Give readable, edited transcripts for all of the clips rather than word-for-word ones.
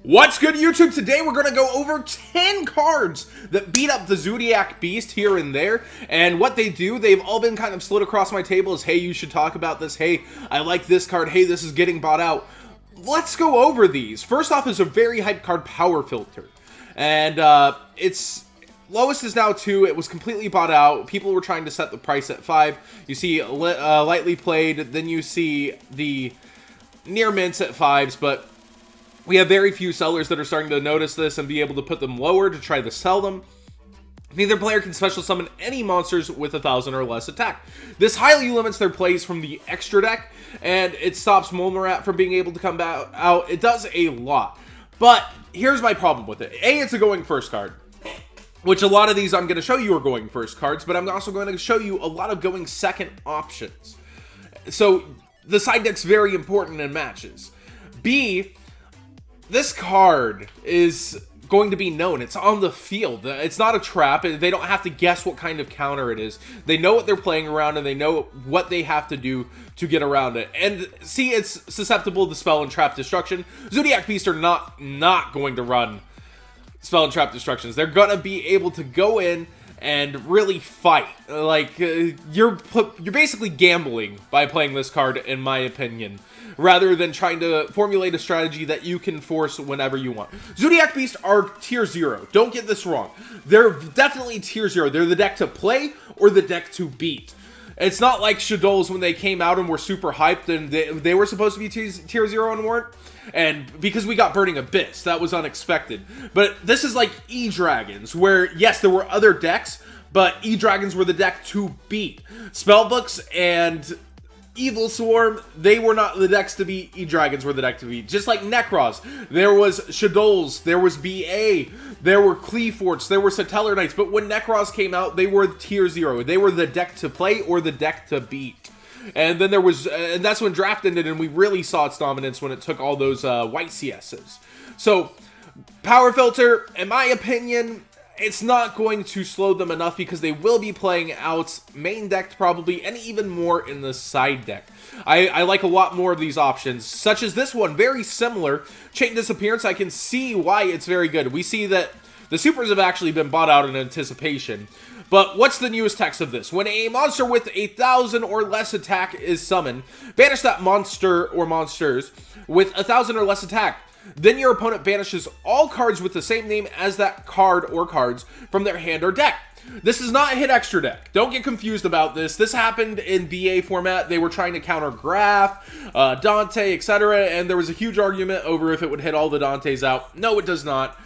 What's good, YouTube? Today we're going to go over 10 cards that beat up the Zoodiac Beast here and there. And what they do, they've all been kind of slid across my table as, hey, you should talk about this. Hey, I like this card. Hey, this is getting bought out. Let's go over these. First off is a very hype card, Power Filter. And its lowest is now 2. It was completely bought out. People were trying to set the price at 5. You see lightly played. Then you see the near mints at 5s, but we have very few sellers that are starting to notice this and be able to put them lower to try to sell them. Neither player can special summon any monsters with 1,000 or less attack. This highly limits their plays from the extra deck, and it stops Molmarat from being able to come out. It does a lot. But here's my problem with it. A, it's a going first card, which a lot of these I'm going to show you are going first cards, but I'm also going to show you a lot of going second options. So the side deck's very important in matches. B, this card is going to be known. It's on the field. It's not a trap. They don't have to guess what kind of counter it is. They know what they're playing around, and they know what they have to do to get around it. And see, it's susceptible to spell and trap destruction. Zoodiac Beasts are not going to run spell and trap destructions. They're going to be able to go in and really fight. Like, you're basically gambling by playing this card, in my opinion, rather than trying to formulate a strategy that you can force whenever you want. Zoodiac Beasts are tier 0. Don't get this wrong. They're definitely tier 0. They're the deck to play or the deck to beat. It's not like Shadows when they came out and were super hyped and they were supposed to be tier 0 and weren't. And because we got Burning Abyss, that was unexpected. But this is like E-Dragons, where, yes, there were other decks, but E-Dragons were the deck to beat. Spellbooks and Evil Swarm, they were not the decks to beat. E-Dragons were the deck to beat. Just like Necros, there was Shadows, there was BA, there were Cleaforts, there were Satellar Knights. But when Necros came out, they were tier 0. They were the deck to play or the deck to beat. And then there was, and that's when draft ended, and we really saw its dominance when it took all those white CSs. So, Power Filter, in my opinion, it's not going to slow them enough because they will be playing out main deck probably, and even more in the side deck. I like a lot more of these options, such as this one, very similar. Chain Disappearance, I can see why it's very good. We see that the supers have actually been bought out in anticipation. But what's the newest text of this? When a monster with 1,000 or less attack is summoned, banish that monster or monsters with 1,000 or less attack. Then your opponent banishes all cards with the same name as that card or cards from their hand or deck. This is not a hit extra deck. Don't get confused about this. This happened in BA format. They were trying to counter Graf, Dante, etc. And there was a huge argument over if it would hit all the Dantes out. No, it does not.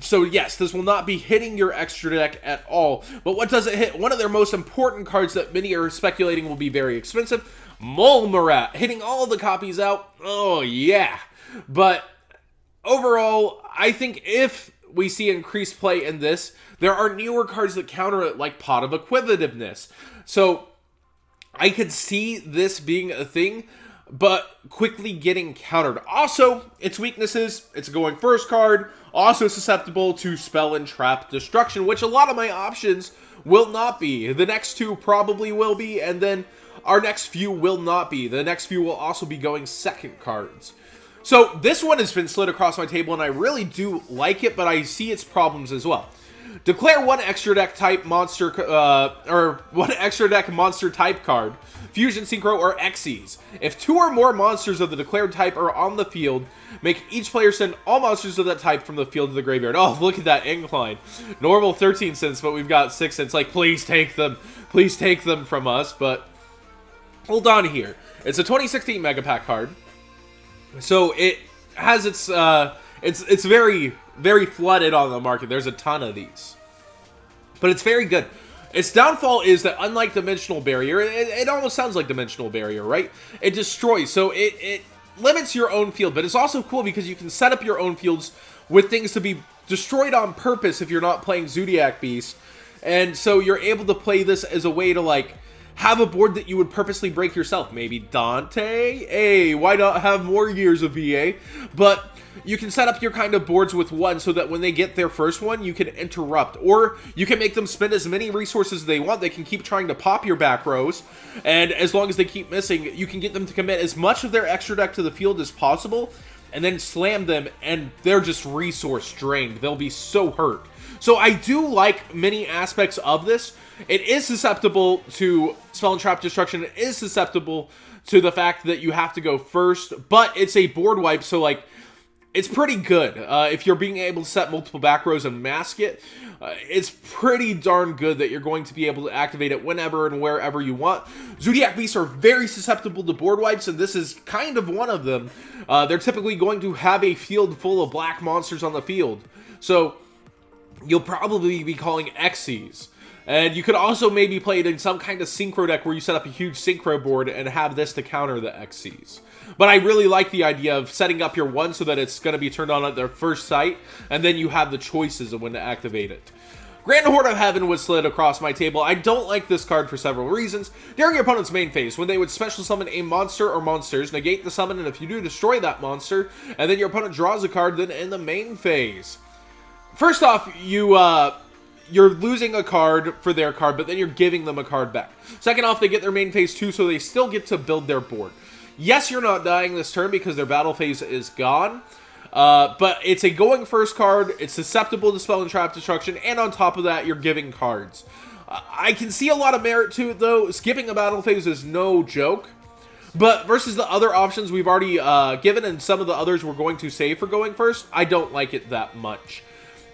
So yes, this will not be hitting your extra deck at all. But what does it hit? One of their most important cards that many are speculating will be very expensive. Molmarat, hitting all the copies out. Oh yeah. But overall, I think if we see increased play in this, there are newer cards that counter it, like Pot of Acquisitiveness. So I could see this being a thing, but quickly getting countered. Also, its weaknesses, it's a going first card, also susceptible to spell and trap destruction, which a lot of my options will not be. The next two probably will be, and then our next few will not be. The next few will also be going second cards. So this one has been slid across my table, and I really do like it, but I see its problems as well. Declare one extra deck type monster, or one extra deck monster type card, Fusion, Synchro, or Xyz. If 2 or more monsters of the declared type are on the field, make each player send all monsters of that type from the field to the graveyard. Oh, look at that incline. Normal 13 cents, but we've got 6 cents. Like, please take them from us. But hold on here. It's a 2016 Mega Pack card. So it has its, it's very, very flooded on the market. There's a ton of these. But it's very good. Its downfall is that unlike Dimensional Barrier, it almost sounds like Dimensional Barrier, right? It destroys, so it limits your own field. But it's also cool because you can set up your own fields with things to be destroyed on purpose if you're not playing Zoodiac Beast. And so you're able to play this as a way to, like, have a board that you would purposely break yourself. Maybe Dante? Hey, why not have more years of BA? But you can set up your kind of boards with one so that when they get their first one, you can interrupt. Or you can make them spend as many resources as they want. They can keep trying to pop your back rows. And as long as they keep missing, you can get them to commit as much of their extra deck to the field as possible. and then slam them, and they're just resource drained. They'll be so hurt. So I do like many aspects of this. It is susceptible to spell and trap destruction. It is susceptible to the fact that you have to go first, but it's a board wipe, so like, it's pretty good. If you're being able to set multiple back rows and mask it, it's pretty darn good that you're going to be able to activate it whenever and wherever you want. Zoodiac Beasts are very susceptible to board wipes, and this is kind of one of them. They're typically going to have a field full of black monsters on the field, so you'll probably be calling Xyz. And you could also maybe play it in some kind of Synchro deck where you set up a huge Synchro board and have this to counter the Xyz. But I really like the idea of setting up your one so that it's going to be turned on at their first sight, and then you have the choices of when to activate it. Grand Horde of Heaven was slid across my table. I don't like this card for several reasons. During your opponent's main phase, when they would special summon a monster or monsters, negate the summon, and if you do, destroy that monster, and then your opponent draws a card, then in the main phase. First off, you're losing a card for their card, but then you're giving them a card back. Second off, they get their main phase too, so they still get to build their board. Yes, you're not dying this turn because their battle phase is gone, but it's a going first card, it's susceptible to spell and trap destruction, and on top of that, you're giving cards. I can see a lot of merit to it, though. Skipping a battle phase is no joke, but versus the other options we've already given, and some of the others we're going to save for going first, I don't like it that much.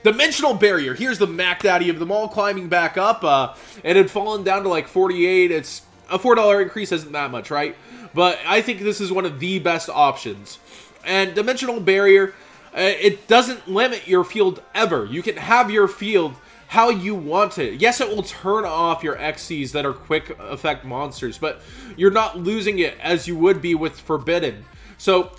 Dimensional Barrier. Here's the Mac Daddy of them all climbing back up. It had fallen down to like 48. It's a $4 increase isn't that much, right? But I think this is one of the best options. And Dimensional Barrier, it doesn't limit your field ever. You can have your field how you want it. Yes, it will turn off your Xyz that are quick effect monsters, but you're not losing it as you would be with Forbidden. So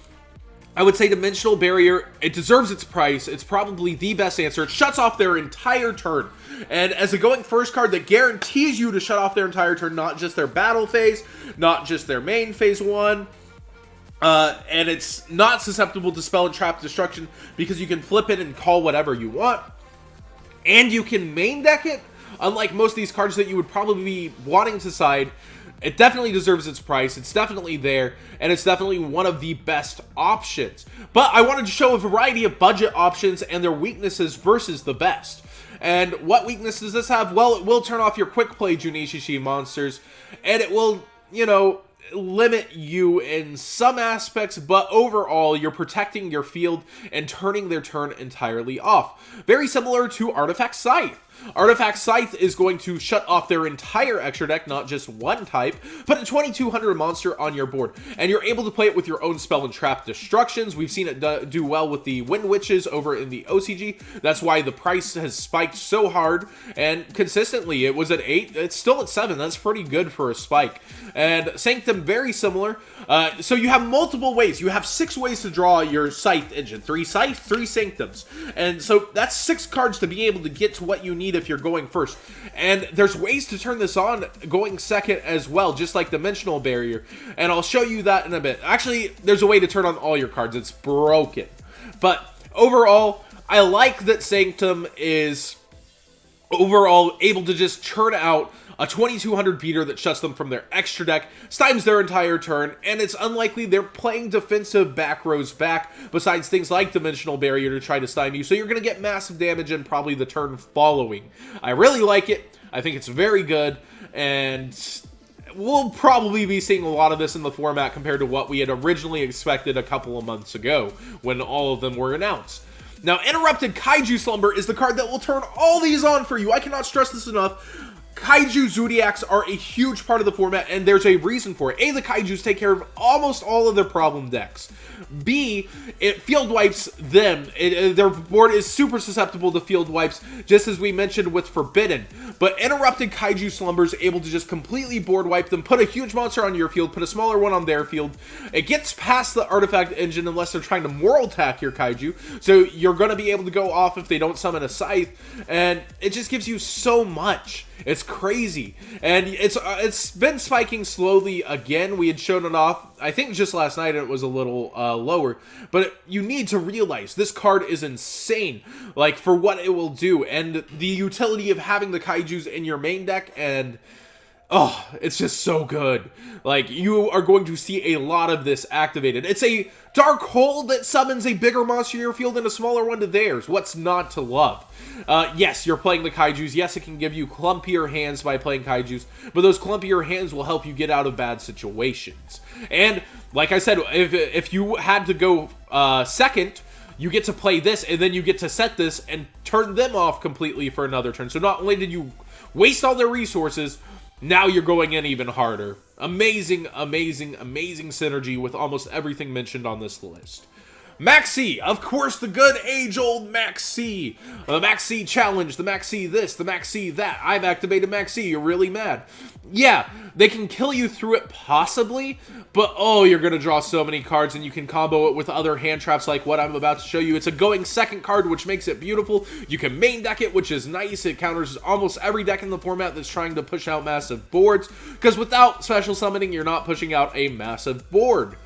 I would say Dimensional Barrier, it deserves its price. It's probably the best answer. It shuts off their entire turn. And as a going first card that guarantees you to shut off their entire turn, not just their battle phase, not just their main phase one, and it's not susceptible to spell and trap destruction because you can flip it and call whatever you want. And you can main deck it, unlike most of these cards that you would probably be wanting to side. It definitely deserves its price, it's definitely there, and it's definitely one of the best options. But I wanted to show a variety of budget options and their weaknesses versus the best. And what weakness does this have? Well, it will turn off your quick play Junishishi monsters, and it will, you know, limit you in some aspects, but overall, you're protecting your field and turning their turn entirely off. Very similar to Artifact Scythe. Artifact Scythe is going to shut off their entire extra deck, not just one type, put a 2200 monster on your board, and you're able to play it with your own spell and trap destructions. We've seen it do well with the Wind Witches over in the OCG. That's why the price has spiked so hard, and consistently, it was at 8, it's still at 7, that's pretty good for a spike. And Sanctum, very similar. So you have multiple ways. You have 6 ways to draw your Scythe engine. 3 Scythe, 3 Sanctums. And so that's 6 cards to be able to get to what you need if you're going first. And there's ways to turn this on going second as well, just like Dimensional Barrier. And I'll show you that in a bit. Actually, there's a way to turn on all your cards. It's broken. But overall, I like that Sanctum is overall able to just churn out a 2200 beater that shuts them from their extra deck, stymies their entire turn, and it's unlikely they're playing defensive back rows back, besides things like Dimensional Barrier to try to stymie you, so you're going to get massive damage in probably the turn following. I really like it. I think it's very good, and we'll probably be seeing a lot of this in the format compared to what we had originally expected a couple of months ago when all of them were announced. Now, Interrupted Kaiju Slumber is the card that will turn all these on for you. I cannot stress this enough. Kaiju Zoodiacs are a huge part of the format, and there's a reason for it. A, the Kaijus take care of almost all of their problem decks. B, it field wipes them. Their board is super susceptible to field wipes, just as we mentioned with Forbidden. But Interrupted Kaiju Slumber is able to just completely board wipe them, put a huge monster on your field, put a smaller one on their field. It gets past the artifact engine unless they're trying to moral attack your Kaiju, so you're going to be able to go off if they don't summon a Scythe, and it just gives you so much. It's crazy, and it's been spiking slowly again. We had shown it off, I think just last night, and it was a little lower, but you need to realize this card is insane, like, for what it will do, and the utility of having the Kaijus in your main deck, and Oh, it's just so good. Like, you are going to see a lot of this activated. It's a dark hole that summons a bigger monster to your field and a smaller one to theirs. What's not to love? Yes, you're playing the Kaijus. Yes, it can give you clumpier hands by playing Kaijus, but those clumpier hands will help you get out of bad situations. And, like I said, if you had to go second, you get to play this, and then you get to set this and turn them off completely for another turn. So not only did you waste all their resources, now you're going in even harder. Amazing, amazing, amazing synergy with almost everything mentioned on this list. Maxi, of course, the good age-old Maxi. The Maxi challenge, the Maxi this, the Maxi that. I've activated Maxi, you're really mad. Yeah, they can kill you through it possibly, but oh, you're going to draw so many cards, and you can combo it with other hand traps like what I'm about to show you. It's a going second card, which makes it beautiful. You can main deck it, which is nice. It counters almost every deck in the format that's trying to push out massive boards, because without special summoning, you're not pushing out a massive board.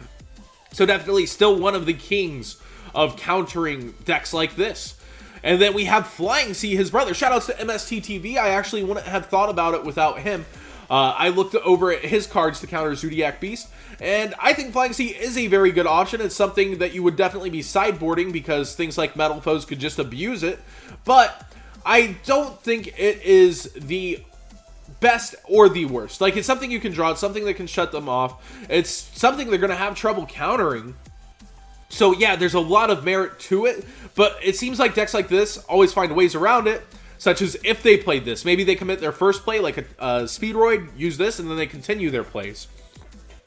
So definitely still one of the kings of countering decks like this. And then we have Flying Sea, his brother. Shoutouts to MSTTV. I actually wouldn't have thought about it without him. I looked over at his cards to counter Zoodiac Beast, and I think Flying Sea is a very good option. It's something that you would definitely be sideboarding because things like Metal Foes could just abuse it. But I don't think it is the best or the worst. Like, it's something you can draw. It's something that can shut them off. It's something they're going to have trouble countering. So yeah, there's a lot of merit to it, but it seems like decks like this always find ways around it, such as if they played this. Maybe they commit their first play like a Speedroid, use this, and then they continue their plays.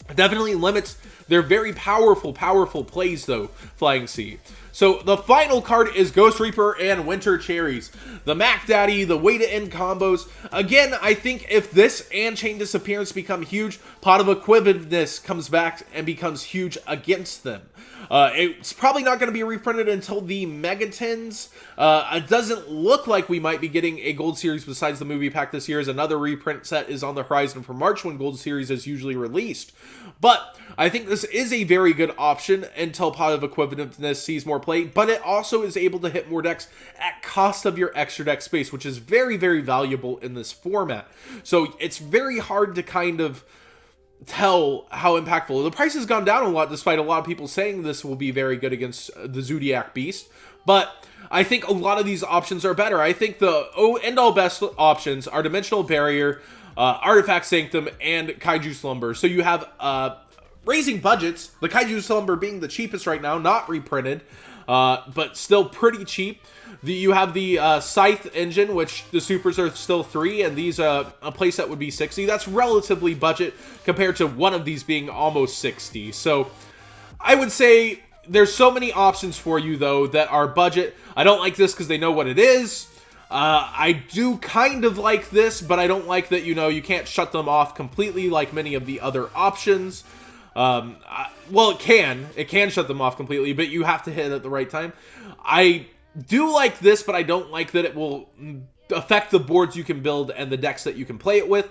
It definitely limits their very powerful plays, though, Flying Sea. So the final card is Ghost Reaper and Winter Cherries. The Mac Daddy, the way to end combos. Again, I think if this and Chain Disappearance become huge, Pot of Equivocness comes back and becomes huge against them. It's probably not going to be reprinted until the Megatons. It doesn't look like we might be getting a Gold Series besides the movie pack this year, as another reprint set is on the horizon for March when Gold Series is usually released. But I think this is a very good option until Pot of Equivocness sees more play, but it also is able to hit more decks at cost of your extra deck space, which is very, very valuable in this format. So it's very hard to kind of tell how impactful. The price has gone down a lot despite a lot of people saying this will be very good against the Zoodiac Beast, but I think a lot of these options are better. I think the end-all best options are Dimensional Barrier, Artifact Sanctum, and Kaiju Slumber. So you have raising budgets, the Kaiju Slumber being the cheapest right now, not reprinted, but still pretty cheap. You have the Scythe engine, which the supers are still 3, and these a playset would be 60. That's relatively budget compared to one of these being almost 60. So I would say there's so many options for you, though, that are budget. I don't like this because they know what it is. I do kind of like this, but I don't like that, you can't shut them off completely like many of the other options. Well, it can shut them off completely, but you have to hit it at the right time. I do like this, but I don't like that it will affect the boards you can build and the decks that you can play it with.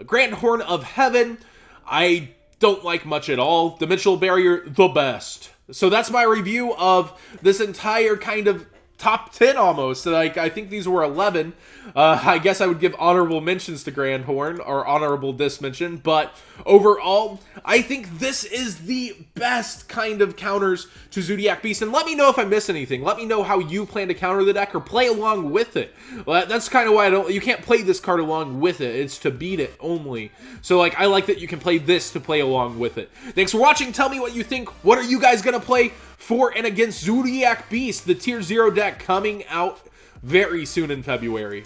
Grand Horn of Heaven, I don't like much at all. Dimensional Barrier, the best. So that's my review of this entire kind of top 10 almost. Like, I think these were 11. I guess I would give honorable mentions to Grand Horn, or honorable dismention, but overall, I think this is the best kind of counters to Zoodiac Beast. And let me know if I miss anything. Let me know how you plan to counter the deck or play along with it. That's kind of why you can't play this card along with it. It's to beat it only. So, like, I like that you can play this to play along with it. Thanks for watching. Tell me what you think. What are you guys going to play for and against Zoodiac Beast, the Tier 0 deck coming out very soon in February?